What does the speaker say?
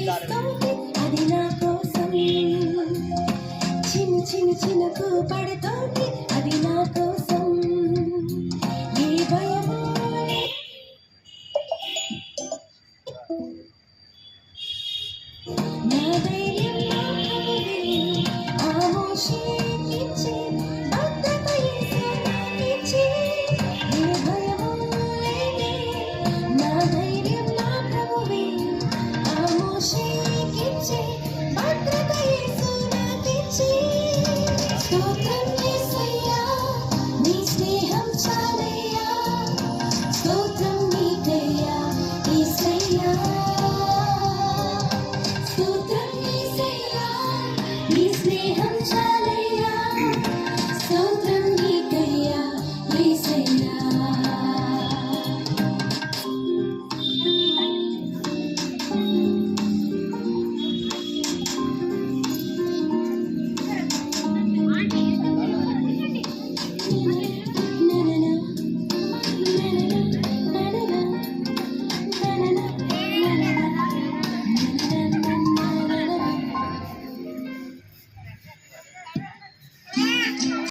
వేస్తోంది అది నా కోసం. చిన్న చిన్న చినుకు పడుతోంది అది నా కోసం. ఏ భయమో నా ధైర్యం నా ప్రభువే ఆమోషించే భద్రత యేసు నాకిచ్చే. ఏ భయమో లేదే నా ధైర్యం నా ప్రభువే ఆమోషించే భద్రత యేసు నాకిచ్చే. స్తోత్రం యేసయ్యా నీ స్నేహం చాలయ్యా. స్తోత్రం నీకయ్యా యేసయ్యా. స్తోత్రం యేసయ్యా నీ స్నేహం చాలయ్యా. స్తోత్రం నీకయ్యా యేసయ్యా.